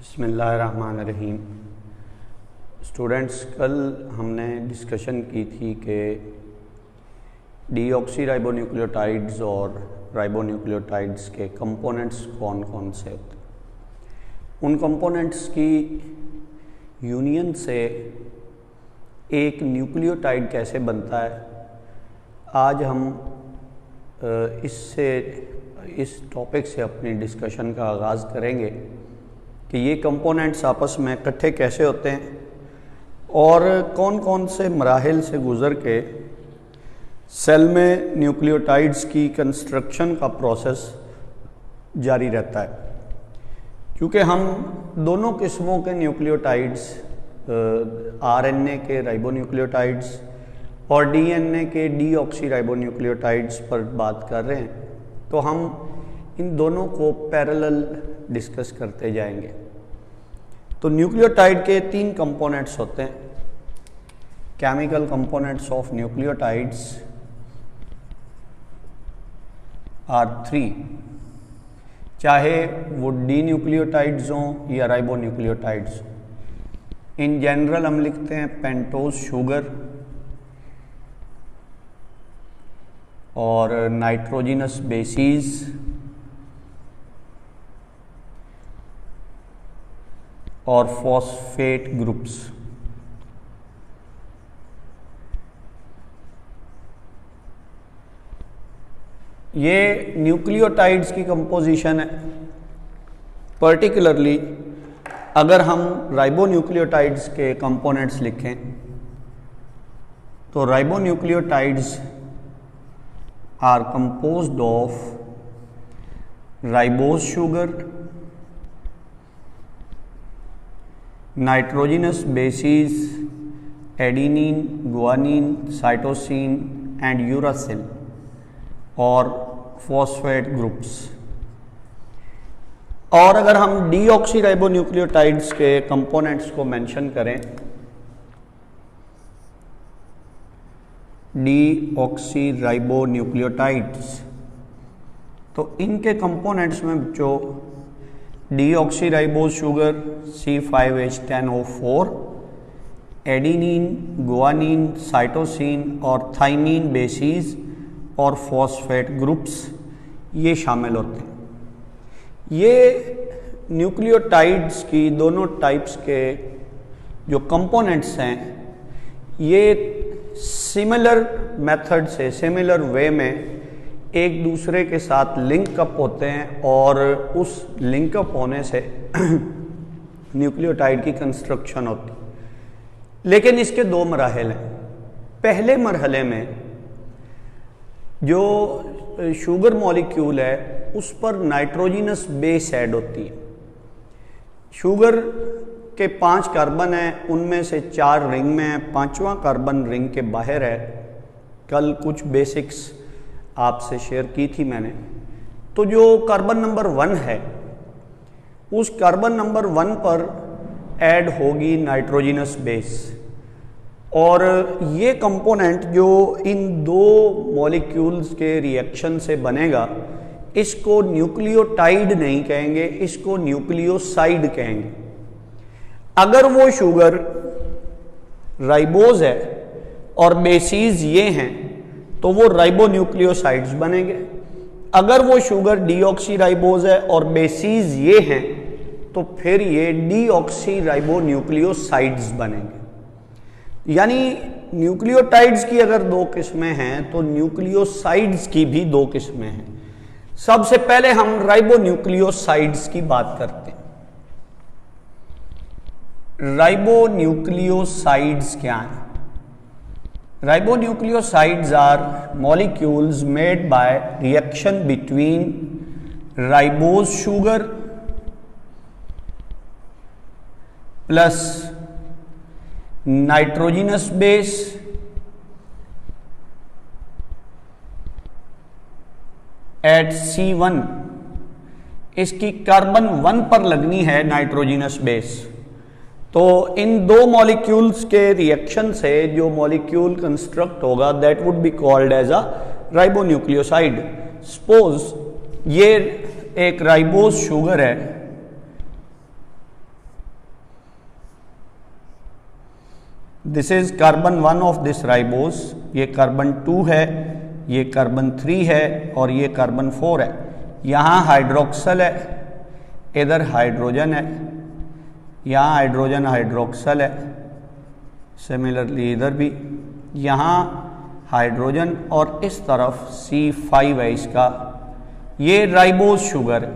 बिस्मिल्लाहिर्रहमानिर्रहीम। स्टूडेंट्स, कल हमने डिस्कशन की थी कि डीऑक्सीराइबोन्यूक्लियोटाइड्स और राइबोन्यूक्लियोटाइड्स के कंपोनेंट्स कौन कौन से होते हैं। उन कंपोनेंट्स की यूनियन से एक न्यूक्लियोटाइड कैसे बनता है, आज हम इस टॉपिक से अपनी डिस्कशन का आगाज़ करेंगे कि ये कंपोनेंट्स आपस में इकट्ठे कैसे होते हैं और कौन कौन से मराहिल से गुज़र के सेल में न्यूक्लियोटाइड्स की कंस्ट्रक्शन का प्रोसेस जारी रहता है। क्योंकि हम दोनों किस्मों के न्यूक्लियोटाइड्स, आरएनए के राइबोन्यूक्लियोटाइड्स और डीएनए के डीऑक्सीराइबोन्यूक्लियोटाइड्स पर बात कर रहे हैं, तो हम इन दोनों को पैरेलल डिस्कस करते जाएंगे। तो न्यूक्लियोटाइड के तीन कंपोनेंट्स होते हैं। Chemical components of nucleotides are 3, चाहे वो डी न्यूक्लियोटाइड्स हों या राइबोन्यूक्लियोटाइड्स। इन जनरल हम लिखते हैं पेंटोज शुगर और नाइट्रोजिनस बेसिस और फॉस्फेट ग्रुप्स। ये न्यूक्लियोटाइड्स की कंपोजिशन है। पर्टिकुलरली अगर हम राइबोन्यूक्लियोटाइड्स के कंपोनेंट्स लिखें तो ribonucleotides are composed of ribose sugar, nitrogenous bases adenine, guanine, cytosine and uracil और फॉस्फेट ग्रुप्स। और अगर हम डीऑक्सीराइबोन्यूक्लियोटाइड्स के कंपोनेंट्स को मेंशन करें, डीऑक्सीराइबोन्यूक्लियोटाइड्स, तो इनके कंपोनेंट्स में बच्चों deoxyribose sugar C5H10O4, adenine, guanine, cytosine और थाइमीन बेसिस और फॉस्फेट ग्रुप्स ये शामिल होते हैं। ये न्यूक्लियोटाइड्स की दोनों टाइप्स के जो कंपोनेंट्स हैं, ये सिमिलर मेथड से, सिमिलर वे में एक दूसरे के साथ लिंक अप होते हैं और उस लिंक अप होने से न्यूक्लियोटाइड की कंस्ट्रक्शन होती है। लेकिन इसके दो मराहिल हैं। पहले मरहले में जो शुगर मॉलिक्यूल है उस पर नाइट्रोजिनस बेस ऐड होती है। शुगर के 5 कार्बन हैं, उनमें से 4 रिंग में है, 5वां कार्बन रिंग के बाहर है। कल कुछ बेसिक्स आपसे शेयर की थी मैंने। तो जो कार्बन नंबर 1 है, उस कार्बन नंबर 1 पर ऐड होगी नाइट्रोजिनस बेस, और ये कंपोनेंट जो इन दो मॉलिक्यूल्स के रिएक्शन से बनेगा, इसको न्यूक्लियोटाइड नहीं कहेंगे, इसको न्यूक्लियोसाइड कहेंगे। अगर वो शुगर राइबोज है और बेसिस ये हैं तो वो राइबोन्यूक्लियोसाइड्स बनेंगे। अगर वो शुगर डीऑक्सीराइबोज है और बेसिस ये हैं तो फिर ये डीऑक्सीराइबोन्यूक्लियोसाइड्स बनेंगे। यानी न्यूक्लियोटाइड्स की अगर 2 किस्में हैं तो न्यूक्लियोसाइड्स की भी 2 किस्में हैं। सबसे पहले हम राइबोन्यूक्लियोसाइड्स की बात करते हैं। राइबोन्यूक्लियोसाइड्स क्या हैं? Ribonucleosides are molecules made by reaction between ribose sugar plus nitrogenous base at C1। इसकी कार्बन 1 पर लगनी है नाइट्रोजिनस बेस। तो इन 2 मॉलिक्यूल्स के रिएक्शन से जो मॉलिक्यूल कंस्ट्रक्ट होगा that would be called as a ribonucleoside. Suppose ये एक राइबोज शुगर है this is carbon 1 of this ribose, ये कार्बन 2 है, ये कार्बन 3 है और ये कार्बन 4 है। यहाँ हाइड्रोक्सल है, इधर हाइड्रोजन है, यहाँ हाइड्रोजन हाइड्रोक्सल है, सिमिलरली इधर भी यहाँ हाइड्रोजन और इस तरफ C5 है इसका। ये राइबोस शुगर है,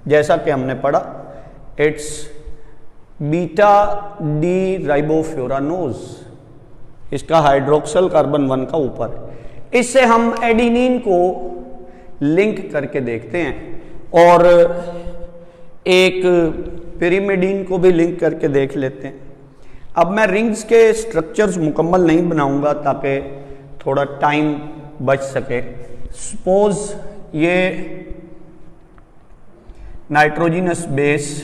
जैसा कि हमने पढ़ा इट्स बीटा डी राइबोफ्यूरानोज, इसका हाइड्रोक्सल कार्बन 1 का ऊपर है। इससे हम एडिनिन को लिंक करके देखते हैं और एक पिरिमिडीन को भी लिंक करके देख लेते हैं। अब मैं रिंग्स के स्ट्रक्चर्स मुकम्मल नहीं बनाऊंगा ताकि थोड़ा टाइम बच सके। सपोज ये नाइट्रोजिनस बेस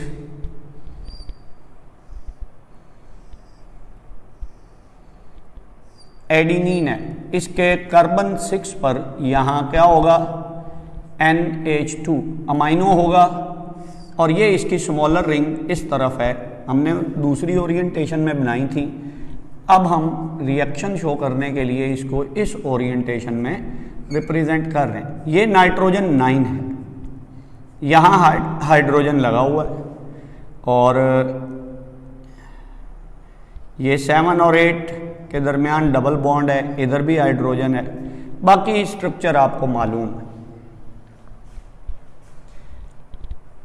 एडिनिन है, इसके कार्बन 6 पर यहाँ क्या होगा NH2 अमाइनो होगा और ये इसकी स्मॉलर रिंग इस तरफ है, हमने दूसरी ओरिएंटेशन में बनाई थी। अब हम रिएक्शन शो करने के लिए इसको इस ओरिएंटेशन में रिप्रेजेंट कर रहे हैं। ये नाइट्रोजन 9 है, यहाँ हाइड्रोजन लगा हुआ है और ये 7 और 8 के दरमियान डबल बॉन्ड है, इधर भी हाइड्रोजन है। बाकी स्ट्रक्चर आपको मालूम है।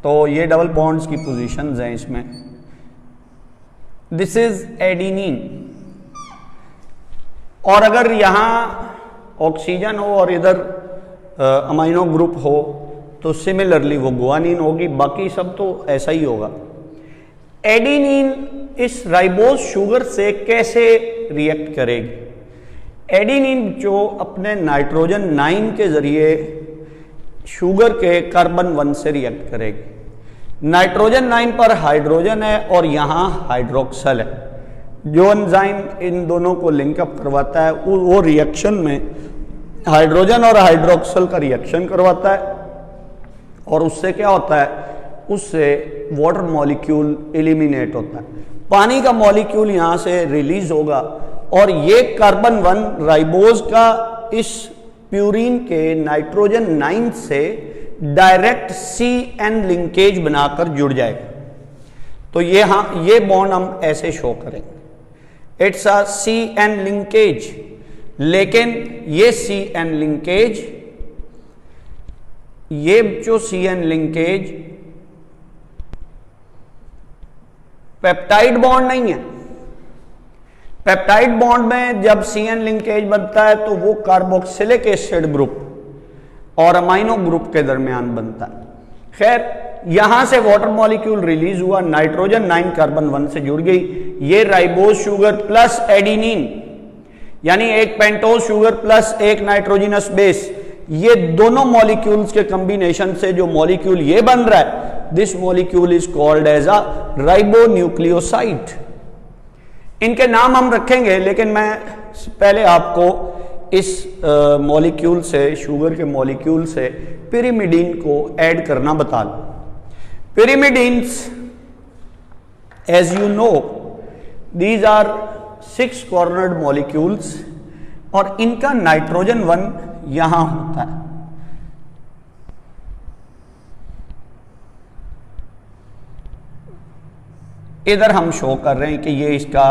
तो ये डबल बॉन्ड्स की पोजीशंस हैं इसमें। दिस इज एडिनिन, और अगर यहाँ ऑक्सीजन हो और इधर अमाइनो ग्रुप हो तो सिमिलरली वो गुआनिन होगी, बाकी सब तो ऐसा ही होगा। एडिनिन इस राइबोस शुगर से कैसे रिएक्ट करेगी? एडिनिन जो अपने नाइट्रोजन 9 के जरिए शुगर के कार्बन 1 से रिएक्ट करेगी। नाइट्रोजन 9 पर हाइड्रोजन है और यहाँ हाइड्रोक्सल है। जो एंजाइम इन दोनों को लिंकअप करवाता है वो रिएक्शन में हाइड्रोजन और हाइड्रोक्सल का रिएक्शन करवाता है और उससे क्या होता है, उससे वाटर मॉलिक्यूल एलिमिनेट होता है। पानी का मॉलिक्यूल यहाँ से रिलीज होगा और ये कार्बन 1 राइबोज का इस प्यूरिन के नाइट्रोजन 9 से डायरेक्ट CN लिंकेज बनाकर जुड़ जाएगा। तो ये बॉन्ड हम ऐसे शो करेंगे, इट्स अ CN लिंकेज। लेकिन ये CN लिंकेज, ये जो CN लिंकेज पेप्टाइड बॉन्ड नहीं है। पेप्टाइड बॉन्ड में जब CN लिंकेज बनता है तो वो कार्बोक्सिलिक एसिड ग्रुप और अमाइनो ग्रुप के दरमियान बनता है। खैर, यहां से वाटर मॉलिक्यूल रिलीज हुआ, नाइट्रोजन 9 कार्बन 1 से जुड़ गई। ये राइबोज शुगर प्लस एडिनिन, यानी एक पेंटोज शुगर प्लस एक नाइट्रोजिनस बेस, ये दोनों मॉलिक्यूल्स के कॉम्बिनेशन से जो मॉलिक्यूल ये बन रहा है, this molecule is called as a ribonucleoside. इनके नाम हम रखेंगे, लेकिन मैं पहले आपको इस मॉलिक्यूल से, शुगर के मॉलिक्यूल से पिरिमिडीन को ऐड करना बता दूं। Pyrimidines, as you know, these are 6 cornered molecules और इनका नाइट्रोजन 1 यहां होता है। इधर हम शो कर रहे हैं कि ये इसका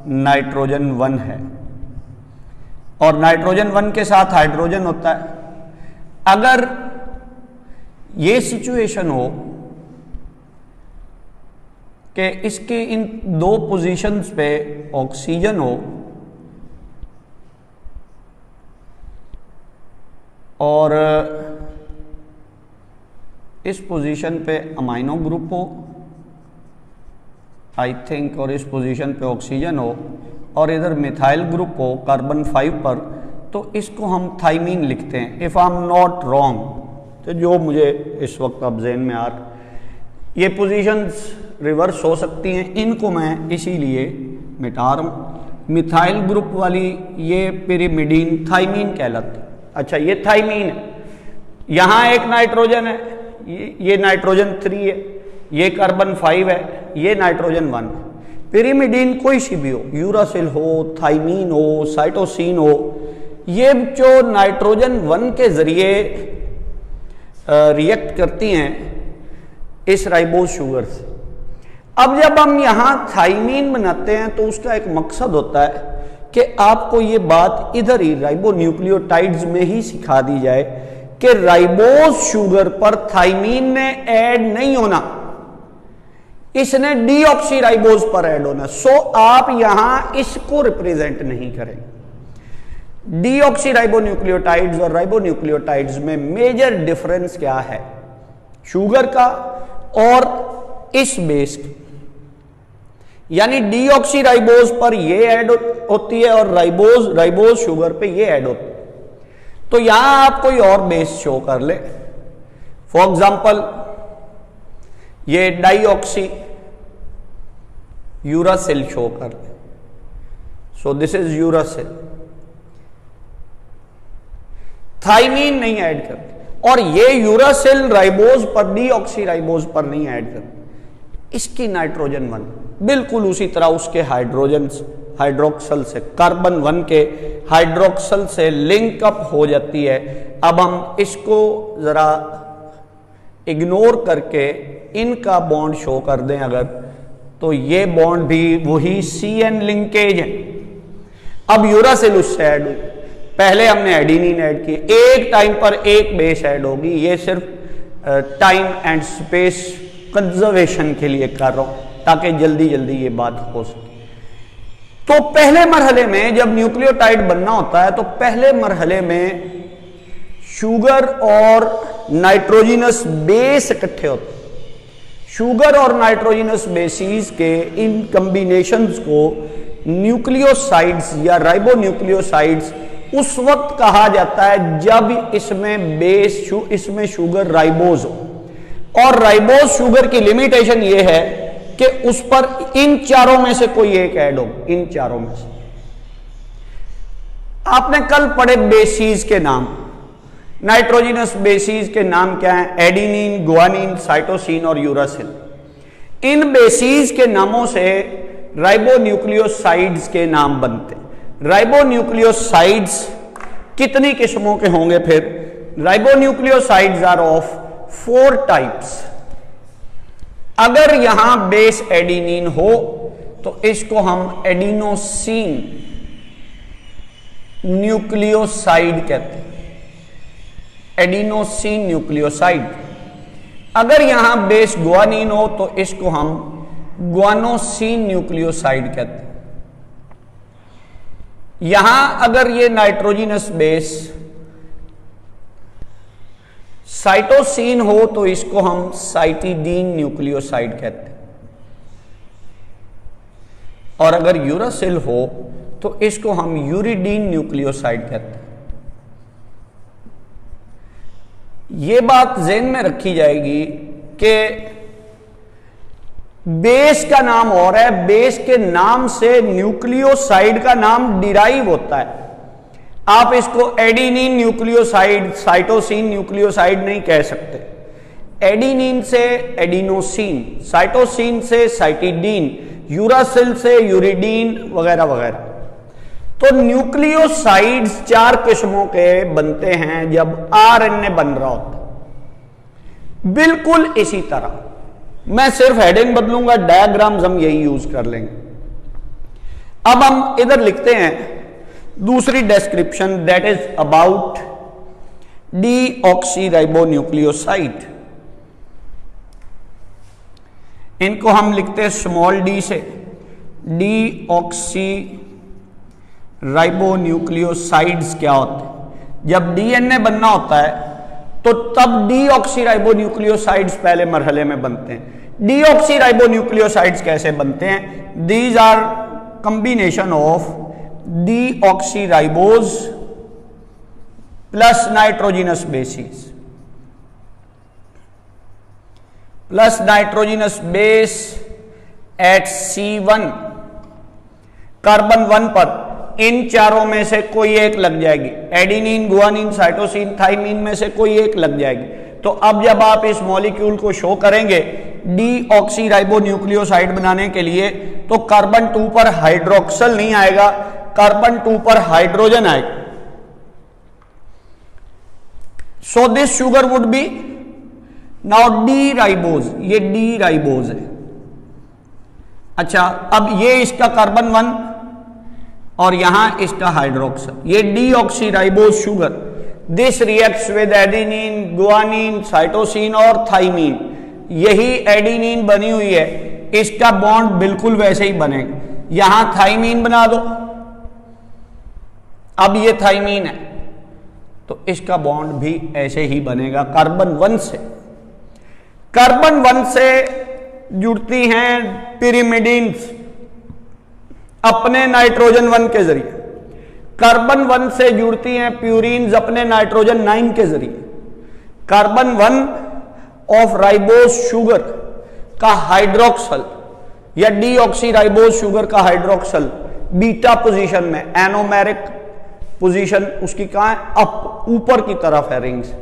नाइट्रोजन 1 है और नाइट्रोजन 1 के साथ हाइड्रोजन होता है। अगर ये सिचुएशन हो कि इसके इन दो पोजीशंस पे ऑक्सीजन हो और इस पोजीशन पे अमाइनो ग्रुप हो, आई थिंक, और इस पोजीशन पे ऑक्सीजन हो और इधर मिथाइल ग्रुप हो कार्बन 5 पर, तो इसको हम थाइमीन लिखते हैं, if I am not wrong. तो जो मुझे इस वक्त अब ज़हन में आ रहा, ये पोजीशंस रिवर्स हो सकती हैं, इनको मैं इसीलिए मिटा रहा हूँ। मिथाइल ग्रुप वाली ये पिरिमिडीन थाइमीन कहलाती है। अच्छा, ये थाइमीन है, यहाँ एक नाइट्रोजन है, ये नाइट्रोजन 3 है, ये कार्बन 5 है, ये नाइट्रोजन 1 है। पिरिमिडीन कोई सी भी हो, यूरासिल हो, थाइमीन हो, साइटोसिन हो, ये जो नाइट्रोजन 1 के जरिए रिएक्ट करती हैं इस राइबोज शुगर से। अब जब हम यहां थाइमीन बनाते हैं तो उसका एक मकसद होता है कि आपको ये बात इधर ही राइबोन्यूक्लियोटाइड्स में ही सिखा दी जाए कि राइबोज शुगर पर थाइमीन ने ऐड नहीं होना, इसने डीऑक्सीराइबोज पर ऐड होना। सो आप यहां इसको रिप्रेजेंट नहीं करेंगे। डीऑक्सीराइबोन्यूक्लियोटाइड्स और राइबोन्यूक्लियोटाइड्स में मेजर डिफरेंस क्या है, शुगर का और इस बेस का। यानी डीऑक्सीराइबोज पर ये ऐड होती है और राइबोज शुगर पे ये ऐड होती है। तो यहां आप कोई और बेस शो कर ले, फॉर एग्जांपल ये डाइऑक्सी यूरासिल शो कर ले। So this is uracil, thymine नहीं ऐड करते और ये यूरासिल राइबोज पर, डीऑक्सीराइबोज पर नहीं ऐड करते। इसकी नाइट्रोजन 1 बिल्कुल उसी तरह उसके हाइड्रोक्सल से, कार्बन 1 के हाइड्रोक्सल से लिंक अप हो जाती है। अब हम इसको जरा इग्नोर करके इनका बॉन्ड शो कर दें अगर, तो ये बॉन्ड भी वही CN लिंकेज है। अब यूरासिल उससे ऐड हुई, पहले हमने एडिनिन ऐड की, एक टाइम पर एक बेस ऐड होगी। ये सिर्फ टाइम एंड स्पेस कंजर्वेशन के लिए कर रहा हूं ताकि जल्दी जल्दी ये बात हो सके। तो पहले मरहले में जब न्यूक्लियोटाइड बनना होता है तो पहले मरहले में शुगर और नाइट्रोजिनस बेस इकट्ठे होते हैं। शुगर और नाइट्रोजिनस बेसिस के इन कॉम्बिनेशंस को न्यूक्लियोसाइड्स या राइबोन्यूक्लियोसाइड्स उस वक्त कहा जाता है जब इसमें शुगर राइबोज हो। और राइबोज शुगर की लिमिटेशन ये है कि उस पर इन चारों में से कोई एक ऐड हो, इन चारों में से। आपने कल पढ़े बेसिस के नाम, नाइट्रोजिनस बेसिस के नाम क्या हैं? एडिनिन, गुआनिन, साइटोसिन और यूरासिल। इन बेसिस के नामों से राइबोन्यूक्लियोसाइड्स के नाम बनते हैं। राइबोन्यूक्लियोसाइड्स कितनी किस्मों के होंगे फिर? राइबोन्यूक्लियोसाइड्स आर ऑफ 4 टाइप्स। अगर यहां बेस एडिनिन हो तो इसको हम एडिनोसिन न्यूक्लियोसाइड कहते हैं, एडिनोसिन न्यूक्लियोसाइड। अगर यहां बेस गुआनिन हो तो इसको हम गुआनोसिन न्यूक्लियोसाइड कहते हैं। यहां अगर ये नाइट्रोजिनस बेस साइटोसिन हो तो इसको हम साइटिडीन न्यूक्लियोसाइड कहते हैं। और अगर यूरासिल हो तो इसको हम यूरिडीन न्यूक्लियोसाइड कहते हैं। यह बात ज़हन में रखी जाएगी कि बेस का नाम और है, बेस के नाम से न्यूक्लियोसाइड का नाम डिराइव होता है। आप इसको एडिनिन न्यूक्लियोसाइड, साइटोसिन न्यूक्लियोसाइड नहीं कह सकते। एडिनिन से एडिनोसिन, साइटोसिन से साइटिडीन, यूरासिल से यूरिडीन वगैरह वगैरह। तो न्यूक्लियोसाइड्स 4 किस्मों के बनते हैं जब आरएनए बन रहा होता है। बिल्कुल इसी तरह, मैं सिर्फ हेडिंग बदलूंगा, डायग्राम्स हम यही यूज कर लेंगे। अब हम इधर लिखते हैं दूसरी डिस्क्रिप्शन, दैट इज अबाउट डीऑक्सीराइबोन्यूक्लियोसाइड। इनको हम लिखते हैं स्मॉल डी से। डीऑक्सीराइबोन्यूक्लियोसाइड्स क्या होते हैं? जब डीएनए बनना होता है तो तब डीऑक्सीराइबोन्यूक्लियोसाइड्स पहले मरहले में बनते हैं। डीऑक्सीराइबोन्यूक्लियोसाइड्स कैसे बनते हैं? These are combination of deoxyribose plus nitrogenous bases plus nitrogenous base at C1 carbon 1 पर। इन चारों में से कोई एक लग जाएगी, एडिनिन, गुआनिन, साइटोसिन, थाइमीन में से कोई एक लग जाएगी। तो अब जब आप इस मॉलिक्यूल को शो करेंगे डीऑक्सीराइबोन्यूक्लियोसाइड बनाने के लिए, तो कार्बन 2 पर हाइड्रोक्सल नहीं आएगा, कार्बन 2 पर हाइड्रोजन आएगा। So this sugar would be now D ribose, ये डी राइबोज है। अच्छा, अब ये इसका कार्बन 1 और यहां इसका हाइड्रोक्सल, ये D oxy ribose sugar. This reacts with adenine, guanine, cytosine और थाइमीन। यही एडेनिन बनी हुई है, इसका बॉन्ड बिल्कुल वैसे ही बनेगा। यहां थाइमीन बना दो, अब ये थाइमीन है तो इसका बॉन्ड भी ऐसे ही बनेगा कार्बन 1 से। कार्बन 1 से जुड़ती हैं पिरिमिडिन्स अपने नाइट्रोजन 1 के जरिए, कार्बन 1 से जुड़ती हैं प्यूरिन्स अपने नाइट्रोजन 9 के जरिए। कार्बन 1 ऑफ राइबोज शुगर का हाइड्रोक्सल या डीऑक्सी राइबोज शुगर का हाइड्रोक्सल बीटा पोजीशन में, एनोमेरिक पोजीशन उसकी कहां है, अप, ऊपर की तरफ है रिंग्स,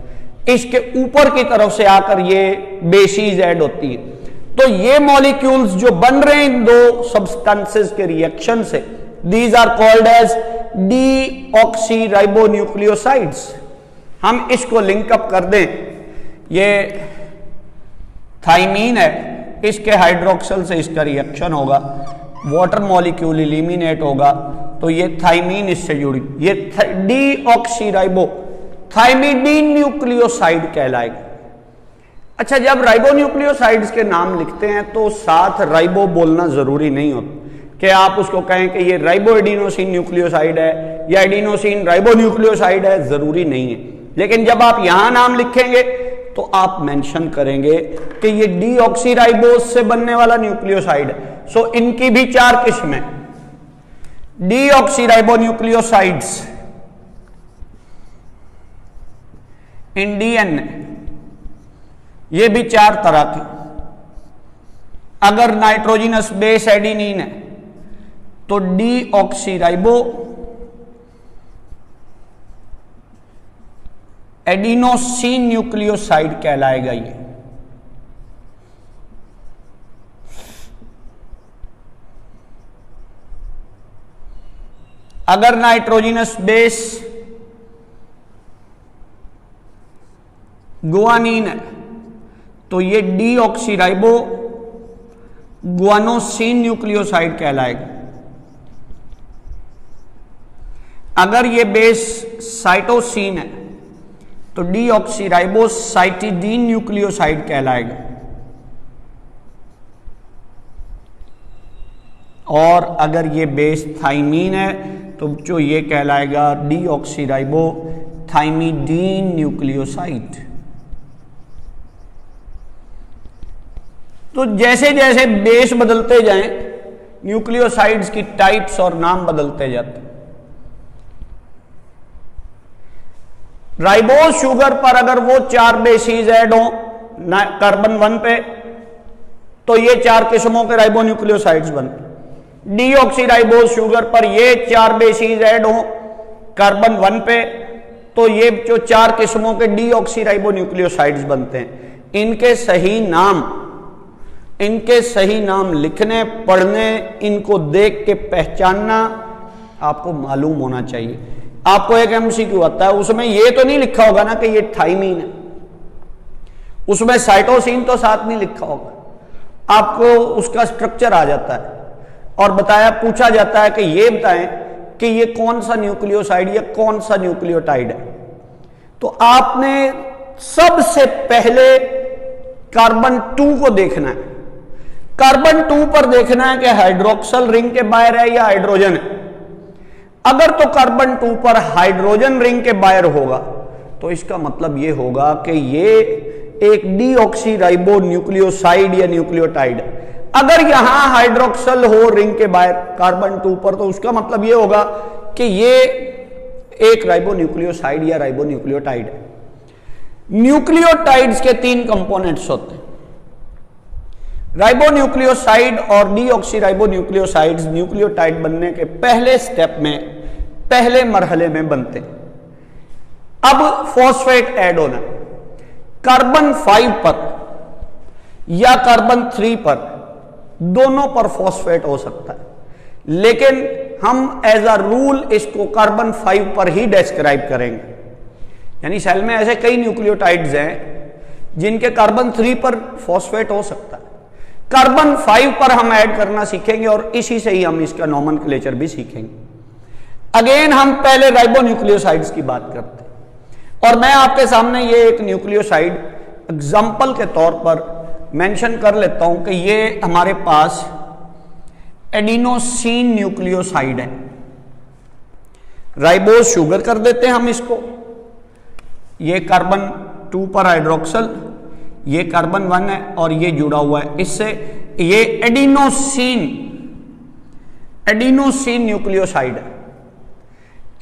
इसके ऊपर की तरफ से आकर ये बेसीज ऐड होती है। तो ये मॉलिक्यूल्स जो बन रहे हैं इन दो सब्सटेंसेस के रिएक्शन से, these are called as deoxyribonucleosides. हम इसको लिंकअप कर दें, ये थाइमीन है, इसके हाइड्रोक्सल से इसका रिएक्शन होगा, वाटर मॉलिक्यूल एलिमिनेट होगा, तो ये थाइमीन इससे जुड़ी, ये डीऑक्सी राइबो थाइमिडीन न्यूक्लियोसाइड कहलाएगा। अच्छा, जब राइबोन्यूक्लियोसाइड्स के नाम लिखते हैं तो साथ राइबो बोलना जरूरी नहीं होता कि आप उसको कहें कि ये राइबो एडिनोसिन न्यूक्लियोसाइड है या एडिनोसिन राइबोन्यूक्लियोसाइड है, जरूरी नहीं है। लेकिन जब आप यहां नाम लिखेंगे तो आप मेंशन करेंगे कि ये डीऑक्सी राइबोज से बनने वाला न्यूक्लियोसाइड है। सो इनकी भी 4 किस्में, डीऑक्सी राइबोन्यूक्लियोसाइड्स इंडियन, ये भी 4 तरह के। अगर नाइट्रोजिनस बेस एडिनिन है तो डीऑक्सी राइबो एडिनोसिन न्यूक्लियोसाइड कहलाएगा ये। अगर नाइट्रोजिनस बेस गुआनिन है तो ये डीऑक्सी राइबो गुआनोसिन न्यूक्लियोसाइड कहलाएगा। अगर ये बेस साइटोसिन है तो डीऑक्सी राइबो साइटिडीन न्यूक्लियोसाइड कहलाएगा। और अगर ये बेस थाइमीन है तो जो ये कहलाएगा डीऑक्सी राइबो थाइमिडीन न्यूक्लियोसाइड। तो जैसे जैसे बेस बदलते जाएं न्यूक्लियोसाइड्स की टाइप्स और नाम बदलते जाते। राइबोज शुगर पर अगर वो 4 बेसिस ऐड हो कार्बन 1 पे तो ये 4 किस्मों के राइबोन्यूक्लियोसाइड्स बनते। डीऑक्सी राइबोज शुगर पर ये 4 बेसिस ऐड हो कार्बन 1 पे तो ये जो 4 किस्मों के डीऑक्सी राइबोन्यूक्लियोसाइड्स बनते हैं। इनके सही नाम लिखने, पढ़ने, इनको देख के पहचानना आपको मालूम होना चाहिए। आपको एक एमसीक्यू आता है, उसमें ये तो नहीं लिखा होगा ना कि ये थाइमीन है, उसमें साइटोसिन तो साथ नहीं लिखा होगा, आपको उसका स्ट्रक्चर आ जाता है और पूछा जाता है कि ये बताएं कि ये कौन सा न्यूक्लियोसाइड या कौन सा न्यूक्लियोटाइड है। तो आपने सबसे पहले कार्बन 2 को देखना है। कार्बन 2 पर देखना है कि हाइड्रोक्सल रिंग के बाहर है या हाइड्रोजन है। अगर तो कार्बन 2 पर हाइड्रोजन रिंग के बाहर होगा तो इसका मतलब यह होगा कि ये एक डीऑक्सी राइबो न्यूक्लियोसाइड या न्यूक्लियोटाइड है। अगर यहां हाइड्रोक्सल हो रिंग के बाहर कार्बन 2 पर तो उसका मतलब यह होगा कि ये एक राइबो न्यूक्लियोसाइड या राइबो न्यूक्लियोटाइड है। न्यूक्लियोटाइड्स के 3 कंपोनेंट्स होते हैं, राइबोन्यूक्लियोसाइड और डीऑक्सी राइबोन्यूक्लियोसाइड्स न्यूक्लियोटाइड बनने के पहले स्टेप में, पहले मरहले में बनते हैं। अब फॉस्फेट ऐड होना, कार्बन 5 पर या कार्बन 3 पर दोनों पर फॉस्फेट हो सकता है, लेकिन हम एज अ रूल इसको कार्बन 5 पर ही डिस्क्राइब करेंगे। यानी सेल में ऐसे कई न्यूक्लियोटाइड्स हैं जिनके कार्बन 3 पर फॉस्फेट हो सकता है, कार्बन 5 पर हम ऐड करना सीखेंगे और इसी से ही हम इसका नोमेनक्लेचर भी सीखेंगे। अगेन हम पहले राइबोन्यूक्लियोसाइड्स की बात करते हैं और मैं आपके सामने ये एक न्यूक्लियोसाइड एग्जाम्पल के तौर पर मेंशन कर लेता हूं कि ये हमारे पास एडिनोसिन न्यूक्लियोसाइड है। राइबोज शुगर कर देते हैं हम इसको, ये कार्बन 2 पर हाइड्रोक्सल, ये कार्बन 1 है और ये जुड़ा हुआ है इससे, ये एडिनोसिन न्यूक्लियोसाइड है।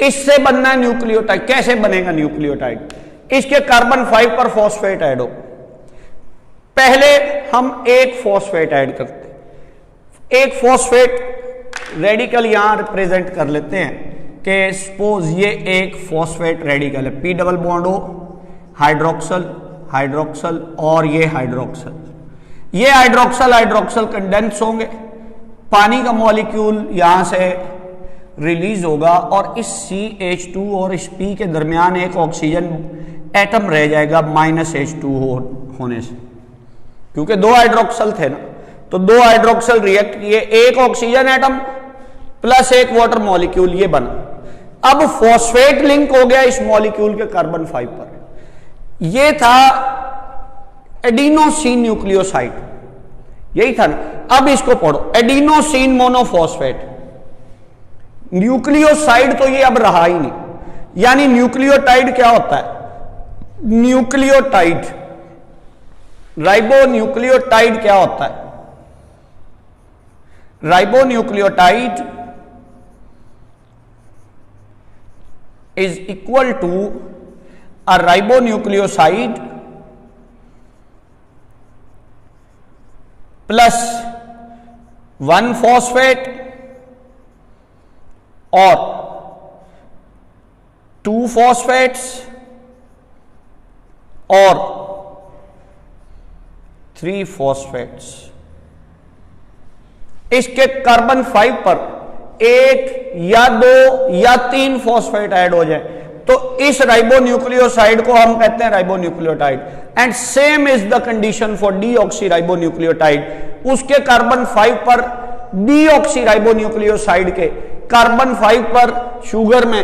इससे बनना है न्यूक्लियोटाइड। कैसे बनेगा न्यूक्लियोटाइड? इसके कार्बन 5 पर फॉस्फेट ऐड हो। पहले हम एक फॉस्फेट ऐड करते हैं, एक फॉस्फेट रेडिकल यहां रिप्रेजेंट कर लेते हैं कि सपोज ये एक फॉस्फेट रेडिकल है, P डबल बॉन्ड हो, हाइड्रोक्सल हाइड्रोक्सल और ये हाइड्रोक्सल, ये हाइड्रोक्सल कंडेंस होंगे, पानी का मॉलिक्यूल यहां से रिलीज होगा और इस CH2 और इस P के दरमियान एक ऑक्सीजन एटम रह जाएगा -H2 होने से, क्योंकि 2 हाइड्रोक्सल थे ना, तो 2 हाइड्रोक्सल रिएक्ट किए, एक ऑक्सीजन एटम प्लस एक वाटर मॉलिक्यूल, ये बना। अब फॉस्फेट लिंक हो गया इस मॉलिक्यूल के कार्बन 5 पर। ये था एडिनोसिन न्यूक्लियोसाइड, यही था ना। अब इसको पढ़ो, एडिनोसिन मोनोफॉस्फेट। न्यूक्लियोसाइड तो ये अब रहा ही नहीं। यानी न्यूक्लियोटाइड क्या होता है? न्यूक्लियोटाइड, राइबोन्यूक्लियोटाइड क्या होता है? Ribonucleotide is equal to a ribonucleoside plus 1 phosphate or 2 phosphates or 3 phosphates। इसके कार्बन 5 पर 1 या 2 या 3 फॉस्फेट ऐड हो जाए तो इस राइबोन्यूक्लियोसाइड को हम कहते हैं ribonucleotide. And same is the condition for deoxy ribonucleotide. उसके कार्बन 5 पर डीऑक्सी राइबोन्यूक्लियोसाइड के कार्बन 5 पर शुगर में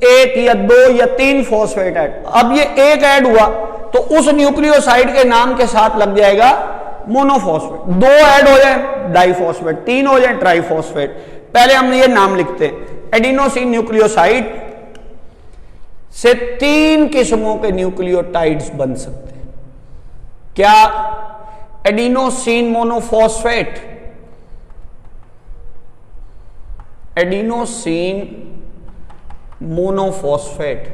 1 या 2 या 3 फॉस्फेट ऐड। अब ये एक ऐड हुआ तो उस न्यूक्लियोसाइड के नाम के साथ लग जाएगा मोनोफॉस्फेट। 2 ऐड हो जाए डाइफॉस्फेट, 3 हो जाए ट्राइफॉस्फेट। पहले हम ये नाम लिखते हैं, एडिनोसिन न्यूक्लियोसाइड से 3 किस्मों के न्यूक्लियोटाइड्स बन सकते हैं। क्या? Adenosine monophosphate, adenosine monophosphate.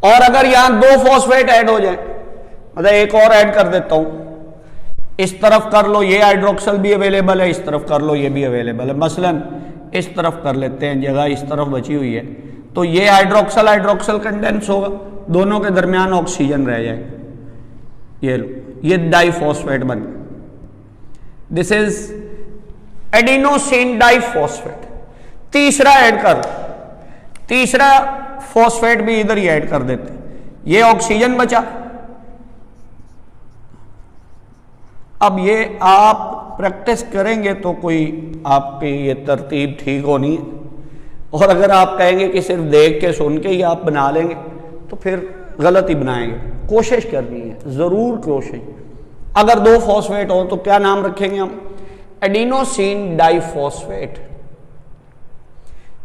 और अगर यहां 2 फॉस्फेट ऐड हो जाए, मतलब एक और ऐड कर देता हूं, इस तरफ कर लो ये हाइड्रोक्सल भी अवेलेबल है, इस तरफ कर लो ये भी अवेलेबल है। मसलन इस तरफ कर लेते हैं, जगह इस तरफ बची हुई है, तो ये हाइड्रोक्सल कंडेंस होगा, दोनों के दरमियान ऑक्सीजन रह जाएगा। ये लो, ये डाइफॉस्फेट बन गया। This is adenosine diphosphate. तीसरा ऐड कर, तीसरा फॉस्फेट भी इधर ही ऐड कर देते, ये ऑक्सीजन बचा। अब ये आप प्रैक्टिस करेंगे तो कोई आपकी ये तरतीब ठीक होनी है, और अगर आप कहेंगे कि सिर्फ देख के सुन के ही आप बना लेंगे तो फिर गलत ही बनाएंगे। कोशिश करनी है, जरूर कोशिश। अगर 2 फॉस्फेट हो तो क्या नाम रखेंगे हम? Adenosine diphosphate,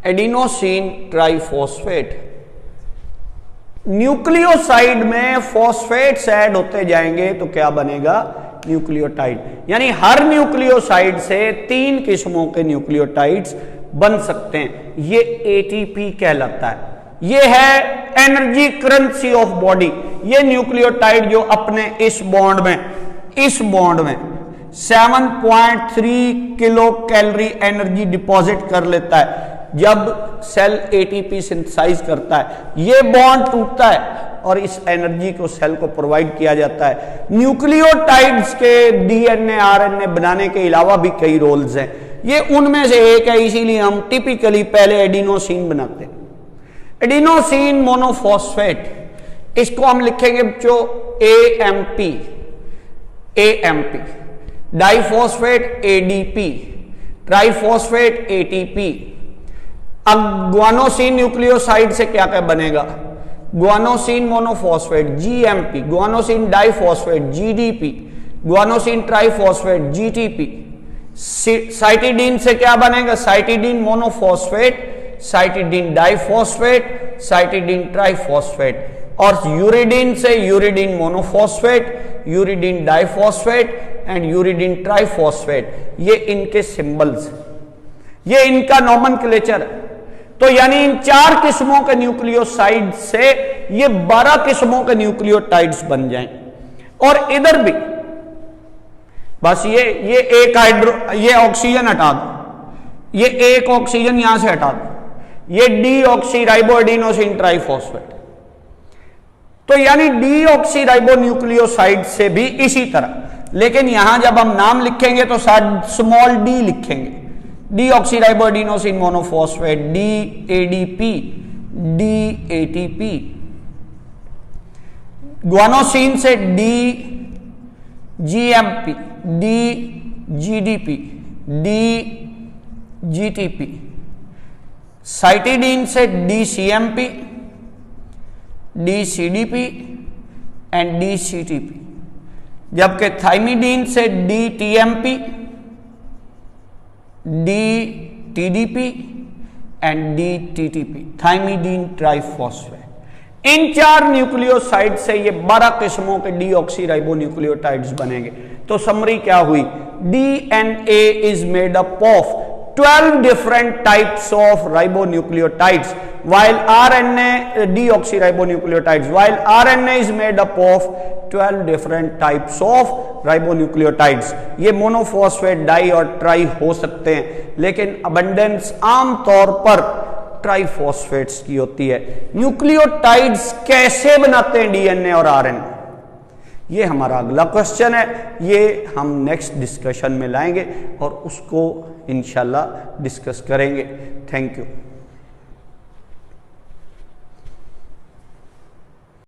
adenosine triphosphate. Nucleoside में फॉस्फेट्स ऐड होते जाएंगे तो क्या बनेगा? न्यूक्लियोटाइड। यानी हर न्यूक्लियोसाइड से 3 किस्मों के न्यूक्लियोटाइड्स बन सकते हैं। ये एटीपी कहलाता है। ये है एनर्जी करेंसी ऑफ बॉडी। ये न्यूक्लियोटाइड जो अपने इस बॉन्ड में 7.3 किलो कैलोरी एनर्जी डिपॉजिट कर लेता है जब सेल एटीपी सिंथेसाइज करता है। ये बॉन्ड टूटता है और इस एनर्जी को सेल को प्रोवाइड किया जाता है। न्यूक्लियोटाइड्स के डीएनए आरएनए बनाने के अलावा भी कई रोल्स हैं, ये उनमें से एक है, इसीलिए हम टिपिकली पहले एडिनोसिन बनाते हैं। एडिनोसिन मोनोफॉस्फेट, इसको हम लिखेंगे जो AMP, diphosphate ADP, triphosphate ATP। अब ग्वानोसिन न्यूक्लियोसाइड से क्या क्या बनेगा? Guanosine monophosphate GMP, guanosine diphosphate GDP, guanosine triphosphate GTP। Cytidine से क्या बनेगा? Cytidine monophosphate, cytidine diphosphate, cytidine triphosphate. और यूरिडीन से uridine monophosphate, uridine diphosphate and uridine triphosphate. ये इनके सिंबल्स, ये इनका नोमेनक्लेचर। तो यानी इन 4 किस्मों के न्यूक्लियोसाइड से ये 12 किस्मों के न्यूक्लियोटाइड्स बन जाएं। और इधर भी बस ये एक ये ऑक्सीजन हटा दो, ये एक ऑक्सीजन यहां से हटा दो, ये डीऑक्सीराइबोएडिनोसिन ट्राइफॉस्फेट। तो यानी डीऑक्सीराइबोन्यूक्लियोसाइड से भी इसी तरह, लेकिन यहां जब हम नाम लिखेंगे तो स्मॉल डी लिखेंगे। डीऑक्सीराइबोएडिनोसिन मोनोफॉस्फेट, DADP, DATP। ग्वानोसिन से GMP, GDP, GTP। साइटिडीन से CMP, CDP एंड CTP। जबकि थाइमिडीन से TMP, TDP and TTP, thymidine triphosphate. In 4 nucleoside से ये 12 किस्मों के डीऑक्सीराइबोन्यूक्लियोटाइड्स बनेंगे। तो समरी क्या हुई? DNA is made up of 12 different types of ribonucleotides, while RNA deoxyribonucleotides, while RNA is made up of 12 different types of ribonucleotides। ये monophosphate, die और ट्राई हो सकते हैं, लेकिन अबंडेंस आमतौर पर ट्राइफॉस्फेट्स की होती है। न्यूक्लियोटाइड्स कैसे बनाते हैं डीएनए और आरएनए, ये हमारा अगला क्वेश्चन है। ये हम नेक्स्ट डिस्कशन में लाएंगे और उसको इंशाल्लाह डिस्कस करेंगे। Thank you.